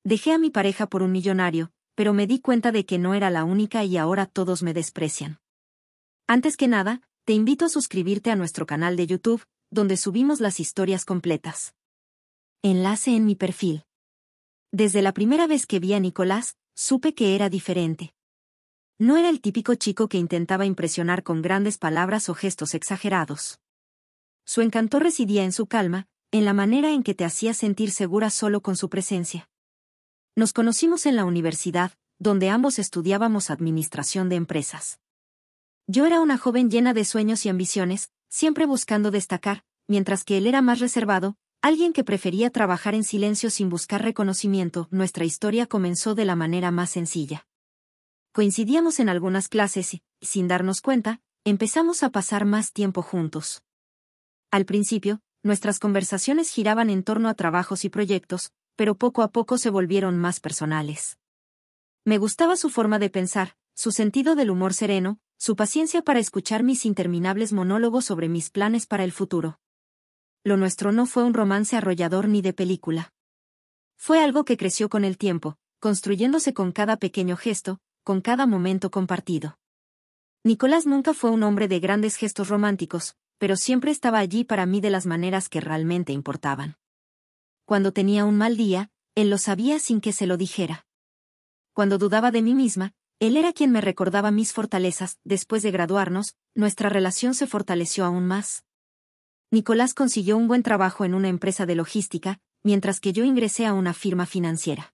Dejé a mi pareja por un millonario, pero me di cuenta de que no era la única y ahora todos me desprecian. Antes que nada, te invito a suscribirte a nuestro canal de YouTube, donde subimos las historias completas. Enlace en mi perfil. Desde la primera vez que vi a Nicolás, supe que era diferente. No era el típico chico que intentaba impresionar con grandes palabras o gestos exagerados. Su encanto residía en su calma, en la manera en que te hacía sentir segura solo con su presencia. Nos conocimos en la universidad, donde ambos estudiábamos administración de empresas. Yo era una joven llena de sueños y ambiciones, siempre buscando destacar, mientras que él era más reservado, alguien que prefería trabajar en silencio sin buscar reconocimiento. Nuestra historia comenzó de la manera más sencilla. Coincidíamos en algunas clases y, sin darnos cuenta, empezamos a pasar más tiempo juntos. Al principio, nuestras conversaciones giraban en torno a trabajos y proyectos, pero poco a poco se volvieron más personales. Me gustaba su forma de pensar, su sentido del humor sereno, su paciencia para escuchar mis interminables monólogos sobre mis planes para el futuro. Lo nuestro no fue un romance arrollador ni de película. Fue algo que creció con el tiempo, construyéndose con cada pequeño gesto, con cada momento compartido. Nicolás nunca fue un hombre de grandes gestos románticos, pero siempre estaba allí para mí de las maneras que realmente importaban. Cuando tenía un mal día, él lo sabía sin que se lo dijera. Cuando dudaba de mí misma, él era quien me recordaba mis fortalezas. Después de graduarnos, nuestra relación se fortaleció aún más. Nicolás consiguió un buen trabajo en una empresa de logística, mientras que yo ingresé a una firma financiera.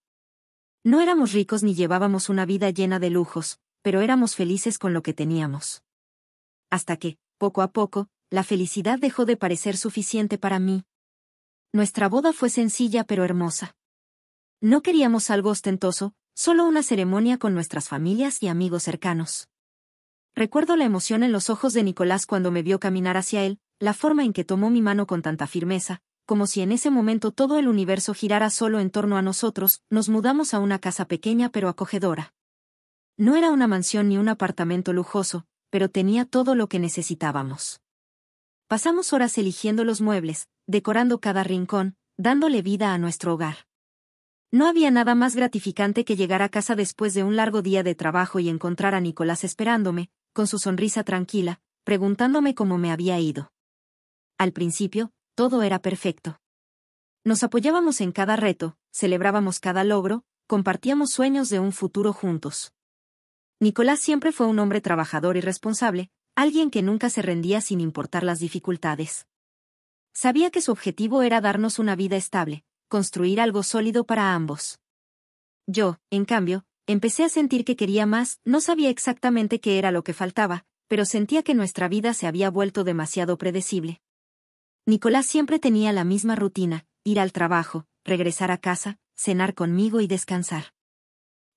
No éramos ricos ni llevábamos una vida llena de lujos, pero éramos felices con lo que teníamos. Hasta que, poco a poco, la felicidad dejó de parecer suficiente para mí. Nuestra boda fue sencilla pero hermosa. No queríamos algo ostentoso, solo una ceremonia con nuestras familias y amigos cercanos. Recuerdo la emoción en los ojos de Nicolás cuando me vio caminar hacia él, la forma en que tomó mi mano con tanta firmeza, como si en ese momento todo el universo girara solo en torno a nosotros. Nos mudamos a una casa pequeña pero acogedora. No era una mansión ni un apartamento lujoso, pero tenía todo lo que necesitábamos. Pasamos horas eligiendo los muebles, decorando cada rincón, dándole vida a nuestro hogar. No había nada más gratificante que llegar a casa después de un largo día de trabajo y encontrar a Nicolás esperándome, con su sonrisa tranquila, preguntándome cómo me había ido. Al principio, todo era perfecto. Nos apoyábamos en cada reto, celebrábamos cada logro, compartíamos sueños de un futuro juntos. Nicolás siempre fue un hombre trabajador y responsable, alguien que nunca se rendía sin importar las dificultades. Sabía que su objetivo era darnos una vida estable, construir algo sólido para ambos. Yo, en cambio, empecé a sentir que quería más. No sabía exactamente qué era lo que faltaba, pero sentía que nuestra vida se había vuelto demasiado predecible. Nicolás siempre tenía la misma rutina: ir al trabajo, regresar a casa, cenar conmigo y descansar.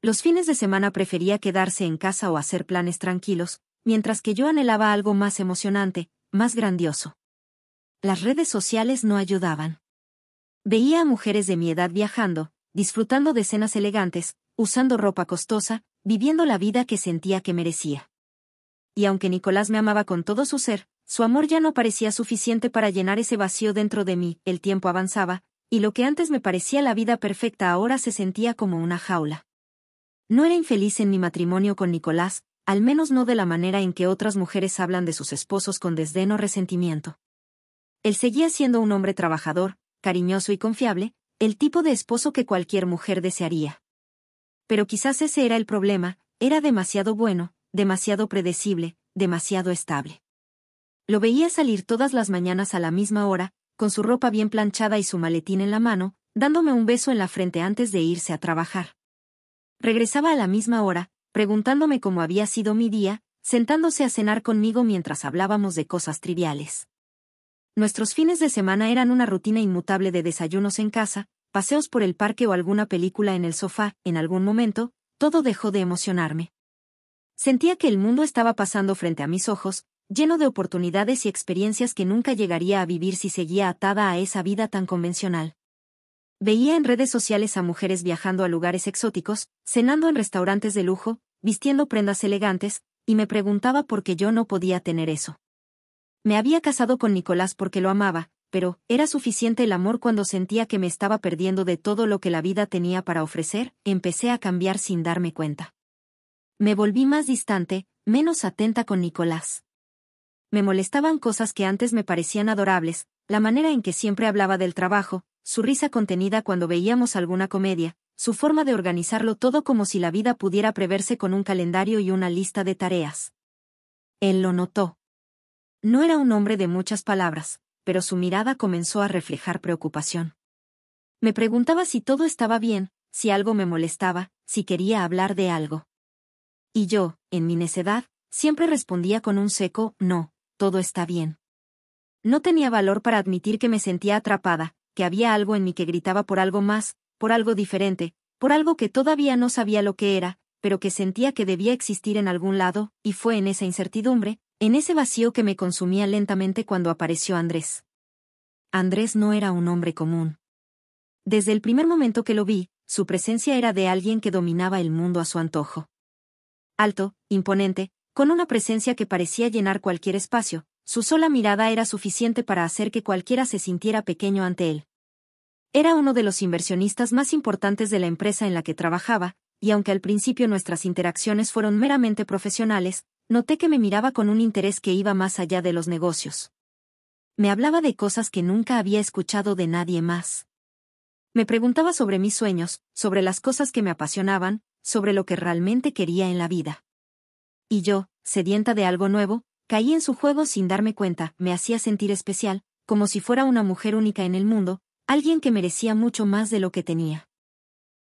Los fines de semana prefería quedarse en casa o hacer planes tranquilos, mientras que yo anhelaba algo más emocionante, más grandioso. Las redes sociales no ayudaban. Veía a mujeres de mi edad viajando, disfrutando de cenas elegantes, usando ropa costosa, viviendo la vida que sentía que merecía. Y aunque Nicolás me amaba con todo su ser, su amor ya no parecía suficiente para llenar ese vacío dentro de mí. El tiempo avanzaba, y lo que antes me parecía la vida perfecta ahora se sentía como una jaula. No era infeliz en mi matrimonio con Nicolás, al menos no de la manera en que otras mujeres hablan de sus esposos con desdén o resentimiento. Él seguía siendo un hombre trabajador, cariñoso y confiable, el tipo de esposo que cualquier mujer desearía. Pero quizás ese era el problema: era demasiado bueno, demasiado predecible, demasiado estable. Lo veía salir todas las mañanas a la misma hora, con su ropa bien planchada y su maletín en la mano, dándome un beso en la frente antes de irse a trabajar. Regresaba a la misma hora, preguntándome cómo había sido mi día, sentándose a cenar conmigo mientras hablábamos de cosas triviales. Nuestros fines de semana eran una rutina inmutable de desayunos en casa, paseos por el parque o alguna película en el sofá. En algún momento, todo dejó de emocionarme. Sentía que el mundo estaba pasando frente a mis ojos, lleno de oportunidades y experiencias que nunca llegaría a vivir si seguía atada a esa vida tan convencional. Veía en redes sociales a mujeres viajando a lugares exóticos, cenando en restaurantes de lujo, vistiendo prendas elegantes, y me preguntaba por qué yo no podía tener eso. Me había casado con Nicolás porque lo amaba, pero ¿era suficiente el amor cuando sentía que me estaba perdiendo de todo lo que la vida tenía para ofrecer? Empecé a cambiar sin darme cuenta. Me volví más distante, menos atenta con Nicolás. Me molestaban cosas que antes me parecían adorables, la manera en que siempre hablaba del trabajo, su risa contenida cuando veíamos alguna comedia, su forma de organizarlo todo como si la vida pudiera preverse con un calendario y una lista de tareas. Él lo notó. No era un hombre de muchas palabras, pero su mirada comenzó a reflejar preocupación. Me preguntaba si todo estaba bien, si algo me molestaba, si quería hablar de algo. Y yo, en mi necedad, siempre respondía con un seco no, todo está bien. No tenía valor para admitir que me sentía atrapada, que había algo en mí que gritaba por algo más, por algo diferente, por algo que todavía no sabía lo que era, pero que sentía que debía existir en algún lado, y fue en esa incertidumbre, en ese vacío que me consumía lentamente cuando apareció Andrés. Andrés no era un hombre común. Desde el primer momento que lo vi, su presencia era de alguien que dominaba el mundo a su antojo. Alto, imponente, con una presencia que parecía llenar cualquier espacio, su sola mirada era suficiente para hacer que cualquiera se sintiera pequeño ante él. Era uno de los inversionistas más importantes de la empresa en la que trabajaba, y aunque al principio nuestras interacciones fueron meramente profesionales, noté que me miraba con un interés que iba más allá de los negocios. Me hablaba de cosas que nunca había escuchado de nadie más. Me preguntaba sobre mis sueños, sobre las cosas que me apasionaban, sobre lo que realmente quería en la vida. Y yo, sedienta de algo nuevo, caí en su juego sin darme cuenta, me hacía sentir especial, como si fuera una mujer única en el mundo, alguien que merecía mucho más de lo que tenía.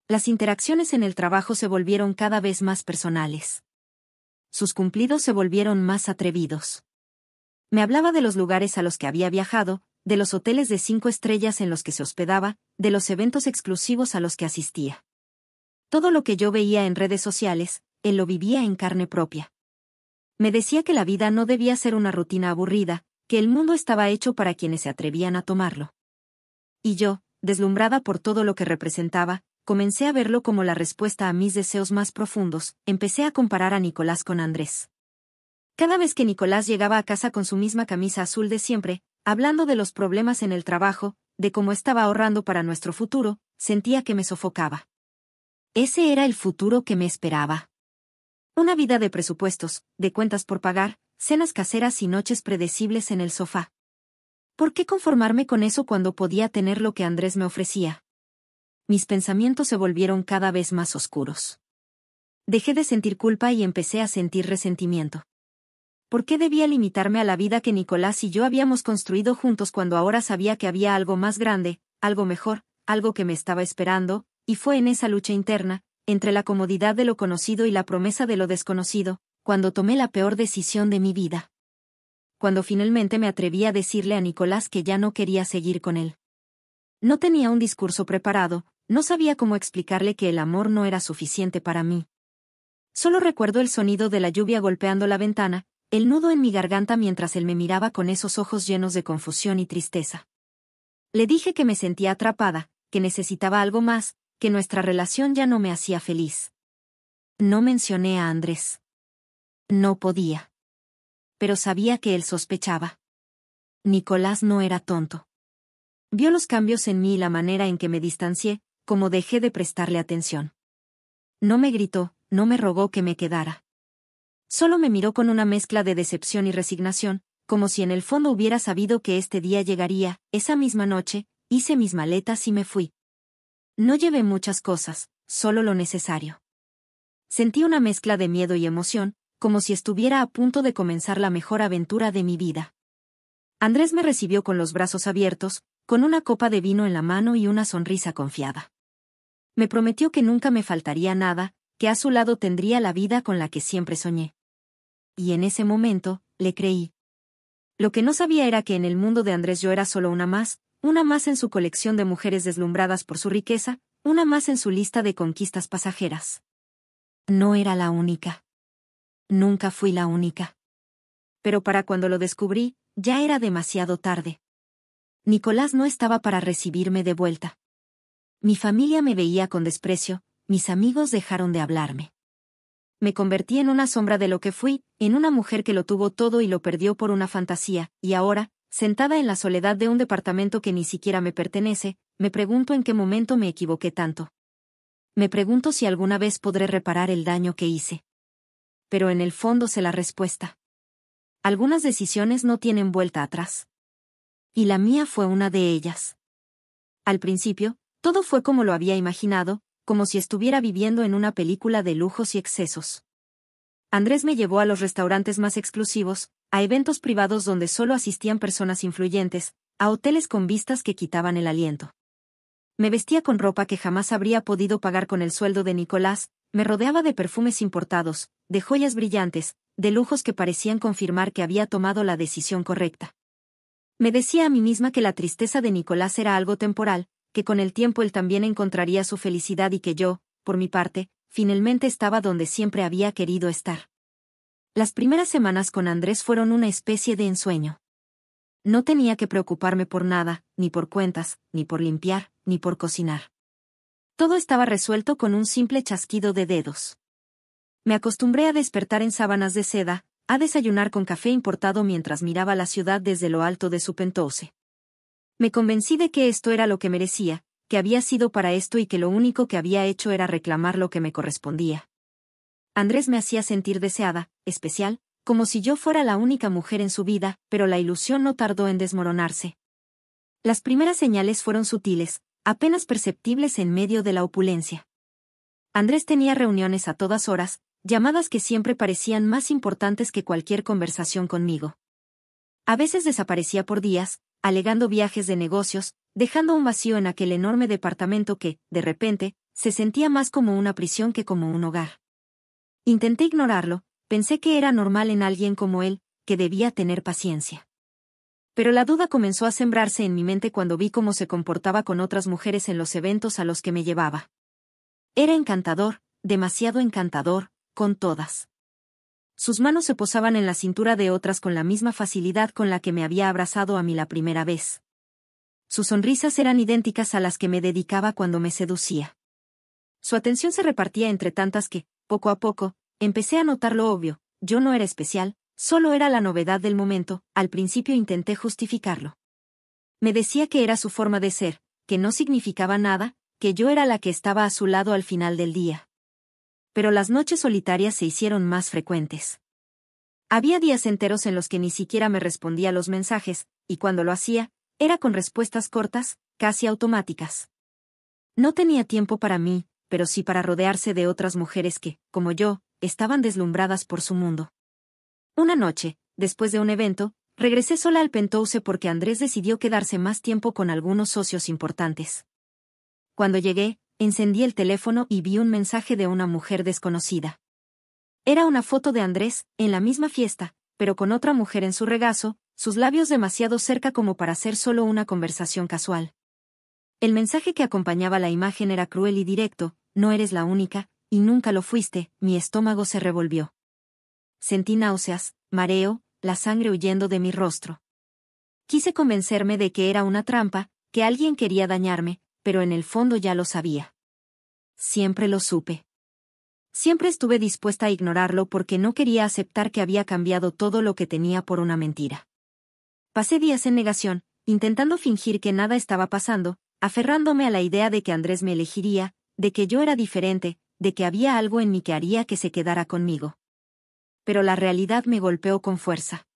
Las interacciones en el trabajo se volvieron cada vez más personales. Sus cumplidos se volvieron más atrevidos. Me hablaba de los lugares a los que había viajado, de los hoteles de 5 estrellas en los que se hospedaba, de los eventos exclusivos a los que asistía. Todo lo que yo veía en redes sociales, él lo vivía en carne propia. Me decía que la vida no debía ser una rutina aburrida, que el mundo estaba hecho para quienes se atrevían a tomarlo. Y yo, deslumbrada por todo lo que representaba, comencé a verlo como la respuesta a mis deseos más profundos, empecé a comparar a Nicolás con Andrés. Cada vez que Nicolás llegaba a casa con su misma camisa azul de siempre, hablando de los problemas en el trabajo, de cómo estaba ahorrando para nuestro futuro, sentía que me sofocaba. Ese era el futuro que me esperaba. Una vida de presupuestos, de cuentas por pagar, cenas caseras y noches predecibles en el sofá. ¿Por qué conformarme con eso cuando podía tener lo que Andrés me ofrecía? Mis pensamientos se volvieron cada vez más oscuros. Dejé de sentir culpa y empecé a sentir resentimiento. ¿Por qué debía limitarme a la vida que Nicolás y yo habíamos construido juntos cuando ahora sabía que había algo más grande, algo mejor, algo que me estaba esperando? Y fue en esa lucha interna, entre la comodidad de lo conocido y la promesa de lo desconocido, cuando tomé la peor decisión de mi vida. Cuando finalmente me atreví a decirle a Nicolás que ya no quería seguir con él. No tenía un discurso preparado, no sabía cómo explicarle que el amor no era suficiente para mí. Solo recuerdo el sonido de la lluvia golpeando la ventana, el nudo en mi garganta mientras él me miraba con esos ojos llenos de confusión y tristeza. Le dije que me sentía atrapada, que necesitaba algo más, que nuestra relación ya no me hacía feliz. No mencioné a Andrés. No podía. Pero sabía que él sospechaba. Nicolás no era tonto. Vio los cambios en mí y la manera en que me distancié, como dejé de prestarle atención. No me gritó, no me rogó que me quedara. Solo me miró con una mezcla de decepción y resignación, como si en el fondo hubiera sabido que este día llegaría. Esa misma noche, hice mis maletas y me fui. No llevé muchas cosas, solo lo necesario. Sentí una mezcla de miedo y emoción, como si estuviera a punto de comenzar la mejor aventura de mi vida. Andrés me recibió con los brazos abiertos, con una copa de vino en la mano y una sonrisa confiada. Me prometió que nunca me faltaría nada, que a su lado tendría la vida con la que siempre soñé. Y en ese momento, le creí. Lo que no sabía era que en el mundo de Andrés yo era solo una más en su colección de mujeres deslumbradas por su riqueza, una más en su lista de conquistas pasajeras. No era la única. Nunca fui la única. Pero para cuando lo descubrí, ya era demasiado tarde. Nicolás no estaba para recibirme de vuelta. Mi familia me veía con desprecio, mis amigos dejaron de hablarme. Me convertí en una sombra de lo que fui, en una mujer que lo tuvo todo y lo perdió por una fantasía, y ahora, sentada en la soledad de un departamento que ni siquiera me pertenece, me pregunto en qué momento me equivoqué tanto. Me pregunto si alguna vez podré reparar el daño que hice. Pero en el fondo sé la respuesta. Algunas decisiones no tienen vuelta atrás. Y la mía fue una de ellas. Al principio, todo fue como lo había imaginado, como si estuviera viviendo en una película de lujos y excesos. Andrés me llevó a los restaurantes más exclusivos, a eventos privados donde solo asistían personas influyentes, a hoteles con vistas que quitaban el aliento. Me vestía con ropa que jamás habría podido pagar con el sueldo de Nicolás, me rodeaba de perfumes importados, de joyas brillantes, de lujos que parecían confirmar que había tomado la decisión correcta. Me decía a mí misma que la tristeza de Nicolás era algo temporal, que con el tiempo él también encontraría su felicidad y que yo, por mi parte, finalmente estaba donde siempre había querido estar. Las primeras semanas con Andrés fueron una especie de ensueño. No tenía que preocuparme por nada, ni por cuentas, ni por limpiar, ni por cocinar. Todo estaba resuelto con un simple chasquido de dedos. Me acostumbré a despertar en sábanas de seda, a desayunar con café importado mientras miraba la ciudad desde lo alto de su penthouse. Me convencí de que esto era lo que merecía, que había sido para esto y que lo único que había hecho era reclamar lo que me correspondía. Andrés me hacía sentir deseada, especial, como si yo fuera la única mujer en su vida, pero la ilusión no tardó en desmoronarse. Las primeras señales fueron sutiles, apenas perceptibles en medio de la opulencia. Andrés tenía reuniones a todas horas, llamadas que siempre parecían más importantes que cualquier conversación conmigo. A veces desaparecía por días, alegando viajes de negocios, dejando un vacío en aquel enorme departamento que, de repente, se sentía más como una prisión que como un hogar. Intenté ignorarlo, pensé que era normal en alguien como él, que debía tener paciencia. Pero la duda comenzó a sembrarse en mi mente cuando vi cómo se comportaba con otras mujeres en los eventos a los que me llevaba. Era encantador, demasiado encantador, con todas. Sus manos se posaban en la cintura de otras con la misma facilidad con la que me había abrazado a mí la primera vez. Sus sonrisas eran idénticas a las que me dedicaba cuando me seducía. Su atención se repartía entre tantas que, poco a poco, empecé a notar lo obvio: yo no era especial, solo era la novedad del momento. Al principio intenté justificarlo. Me decía que era su forma de ser, que no significaba nada, que yo era la que estaba a su lado al final del día. Pero las noches solitarias se hicieron más frecuentes. Había días enteros en los que ni siquiera me respondía los mensajes, y cuando lo hacía, era con respuestas cortas, casi automáticas. No tenía tiempo para mí, pero sí para rodearse de otras mujeres que, como yo, estaban deslumbradas por su mundo. Una noche, después de un evento, regresé sola al penthouse porque Andrés decidió quedarse más tiempo con algunos socios importantes. Cuando llegué, encendí el teléfono y vi un mensaje de una mujer desconocida. Era una foto de Andrés, en la misma fiesta, pero con otra mujer en su regazo, sus labios demasiado cerca como para ser solo una conversación casual. El mensaje que acompañaba la imagen era cruel y directo: no eres la única, y nunca lo fuiste. Mi estómago se revolvió. Sentí náuseas, mareo, la sangre huyendo de mi rostro. Quise convencerme de que era una trampa, que alguien quería dañarme, pero en el fondo ya lo sabía. Siempre lo supe. Siempre estuve dispuesta a ignorarlo porque no quería aceptar que había cambiado todo lo que tenía por una mentira. Pasé días en negación, intentando fingir que nada estaba pasando, aferrándome a la idea de que Andrés me elegiría, de que yo era diferente, de que había algo en mí que haría que se quedara conmigo. Pero la realidad me golpeó con fuerza.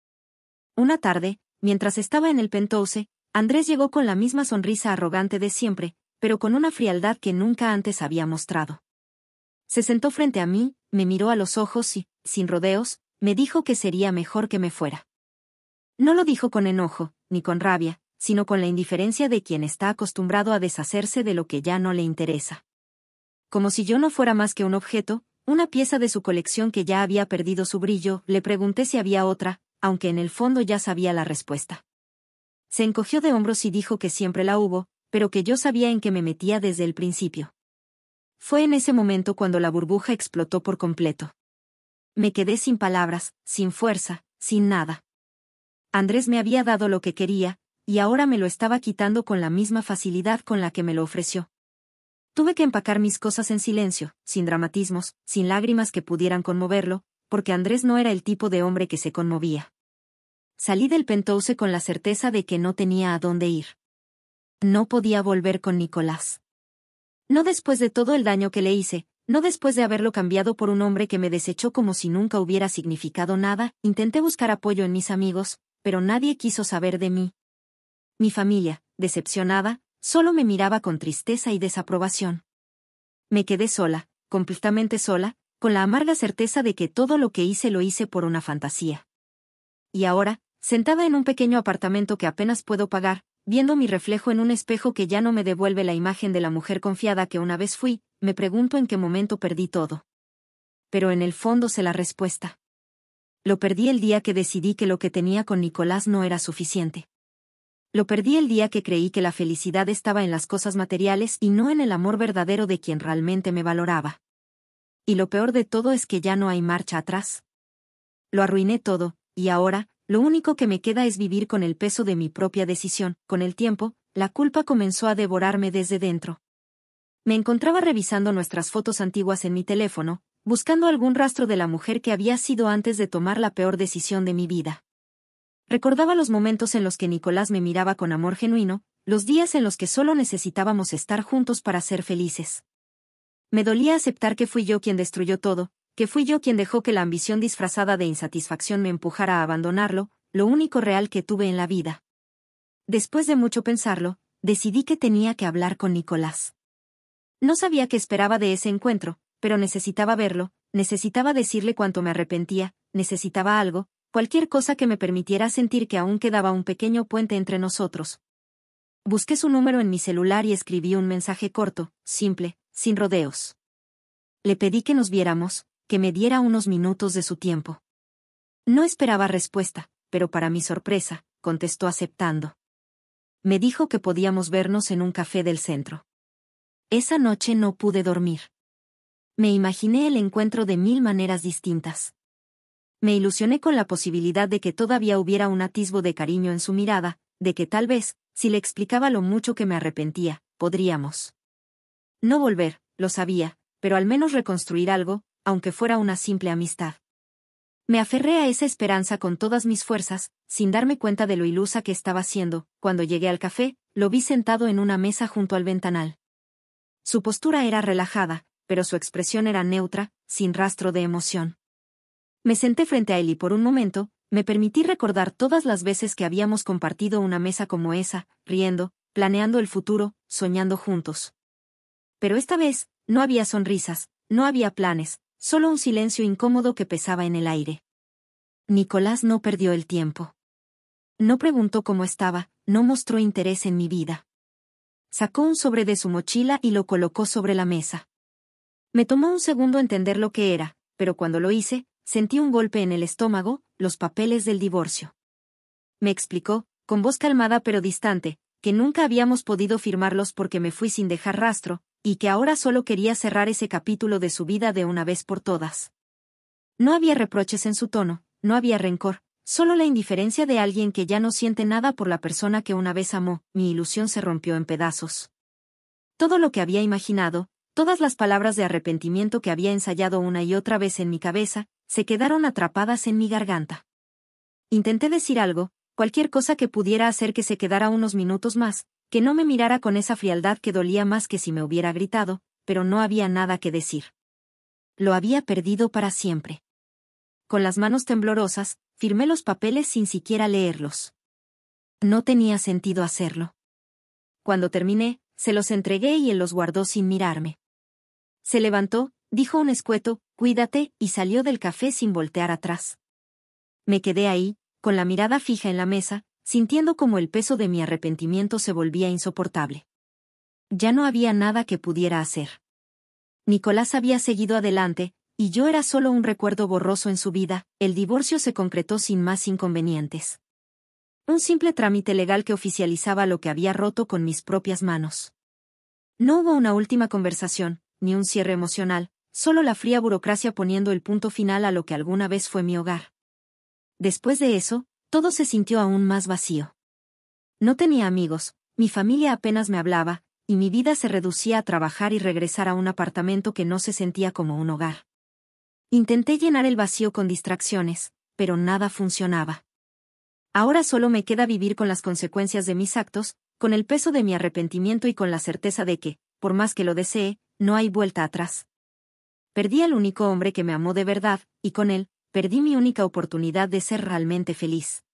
Una tarde, mientras estaba en el penthouse, Andrés llegó con la misma sonrisa arrogante de siempre, pero con una frialdad que nunca antes había mostrado. Se sentó frente a mí, me miró a los ojos y, sin rodeos, me dijo que sería mejor que me fuera. No lo dijo con enojo, ni con rabia, sino con la indiferencia de quien está acostumbrado a deshacerse de lo que ya no le interesa. Como si yo no fuera más que un objeto, una pieza de su colección que ya había perdido su brillo, le pregunté si había otra, aunque en el fondo ya sabía la respuesta. Se encogió de hombros y dijo que siempre la hubo, pero que yo sabía en qué me metía desde el principio. Fue en ese momento cuando la burbuja explotó por completo. Me quedé sin palabras, sin fuerza, sin nada. Andrés me había dado lo que quería, y ahora me lo estaba quitando con la misma facilidad con la que me lo ofreció. Tuve que empacar mis cosas en silencio, sin dramatismos, sin lágrimas que pudieran conmoverlo, porque Andrés no era el tipo de hombre que se conmovía. Salí del penthouse con la certeza de que no tenía a dónde ir. No podía volver con Nicolás. No después de todo el daño que le hice, no después de haberlo cambiado por un hombre que me desechó como si nunca hubiera significado nada. Intenté buscar apoyo en mis amigos, pero nadie quiso saber de mí. Mi familia, decepcionada, solo me miraba con tristeza y desaprobación. Me quedé sola, completamente sola, con la amarga certeza de que todo lo que hice lo hice por una fantasía. Y ahora, sentada en un pequeño apartamento que apenas puedo pagar, viendo mi reflejo en un espejo que ya no me devuelve la imagen de la mujer confiada que una vez fui, me pregunto en qué momento perdí todo. Pero en el fondo sé la respuesta. Lo perdí el día que decidí que lo que tenía con Nicolás no era suficiente. Lo perdí el día que creí que la felicidad estaba en las cosas materiales y no en el amor verdadero de quien realmente me valoraba. Y lo peor de todo es que ya no hay marcha atrás. Lo arruiné todo, y ahora, lo único que me queda es vivir con el peso de mi propia decisión. Con el tiempo, la culpa comenzó a devorarme desde dentro. Me encontraba revisando nuestras fotos antiguas en mi teléfono, buscando algún rastro de la mujer que había sido antes de tomar la peor decisión de mi vida. Recordaba los momentos en los que Nicolás me miraba con amor genuino, los días en los que solo necesitábamos estar juntos para ser felices. Me dolía aceptar que fui yo quien destruyó todo, que fui yo quien dejó que la ambición disfrazada de insatisfacción me empujara a abandonarlo, lo único real que tuve en la vida. Después de mucho pensarlo, decidí que tenía que hablar con Nicolás. No sabía qué esperaba de ese encuentro, pero necesitaba verlo, necesitaba decirle cuánto me arrepentía, necesitaba algo, cualquier cosa que me permitiera sentir que aún quedaba un pequeño puente entre nosotros. Busqué su número en mi celular y escribí un mensaje corto, simple, sin rodeos. Le pedí que nos viéramos, que me diera unos minutos de su tiempo. No esperaba respuesta, pero para mi sorpresa, contestó aceptando. Me dijo que podíamos vernos en un café del centro. Esa noche no pude dormir. Me imaginé el encuentro de 1000 maneras distintas. Me ilusioné con la posibilidad de que todavía hubiera un atisbo de cariño en su mirada, de que tal vez, si le explicaba lo mucho que me arrepentía, podríamos no volver, lo sabía, pero al menos reconstruir algo, aunque fuera una simple amistad. Me aferré a esa esperanza con todas mis fuerzas, sin darme cuenta de lo ilusa que estaba siendo. Cuando llegué al café, lo vi sentado en una mesa junto al ventanal. Su postura era relajada, pero su expresión era neutra, sin rastro de emoción. Me senté frente a él y por un momento, me permití recordar todas las veces que habíamos compartido una mesa como esa, riendo, planeando el futuro, soñando juntos. Pero esta vez, no había sonrisas, no había planes, solo un silencio incómodo que pesaba en el aire. Nicolás no perdió el tiempo. No preguntó cómo estaba, no mostró interés en mi vida. Sacó un sobre de su mochila y lo colocó sobre la mesa. Me tomó un segundo entender lo que era, pero cuando lo hice, sentí un golpe en el estómago, los papeles del divorcio. Me explicó, con voz calmada pero distante, que nunca habíamos podido firmarlos porque me fui sin dejar rastro, y que ahora solo quería cerrar ese capítulo de su vida de una vez por todas. No había reproches en su tono, no había rencor, solo la indiferencia de alguien que ya no siente nada por la persona que una vez amó. Mi ilusión se rompió en pedazos. Todo lo que había imaginado, todas las palabras de arrepentimiento que había ensayado una y otra vez en mi cabeza, se quedaron atrapadas en mi garganta. Intenté decir algo, cualquier cosa que pudiera hacer que se quedara unos minutos más, que no me mirara con esa frialdad que dolía más que si me hubiera gritado, pero no había nada que decir. Lo había perdido para siempre. Con las manos temblorosas, firmé los papeles sin siquiera leerlos. No tenía sentido hacerlo. Cuando terminé, se los entregué y él los guardó sin mirarme. Se levantó, dijo un escueto, «Cuídate», y salió del café sin voltear atrás. Me quedé ahí, con la mirada fija en la mesa, sintiendo como el peso de mi arrepentimiento se volvía insoportable. Ya no había nada que pudiera hacer. Nicolás había seguido adelante, y yo era solo un recuerdo borroso en su vida. El divorcio se concretó sin más inconvenientes. Un simple trámite legal que oficializaba lo que había roto con mis propias manos. No hubo una última conversación, ni un cierre emocional, solo la fría burocracia poniendo el punto final a lo que alguna vez fue mi hogar. Después de eso, todo se sintió aún más vacío. No tenía amigos, mi familia apenas me hablaba, y mi vida se reducía a trabajar y regresar a un apartamento que no se sentía como un hogar. Intenté llenar el vacío con distracciones, pero nada funcionaba. Ahora solo me queda vivir con las consecuencias de mis actos, con el peso de mi arrepentimiento y con la certeza de que, por más que lo desee, no hay vuelta atrás. Perdí al único hombre que me amó de verdad, y con él, perdí mi única oportunidad de ser realmente feliz.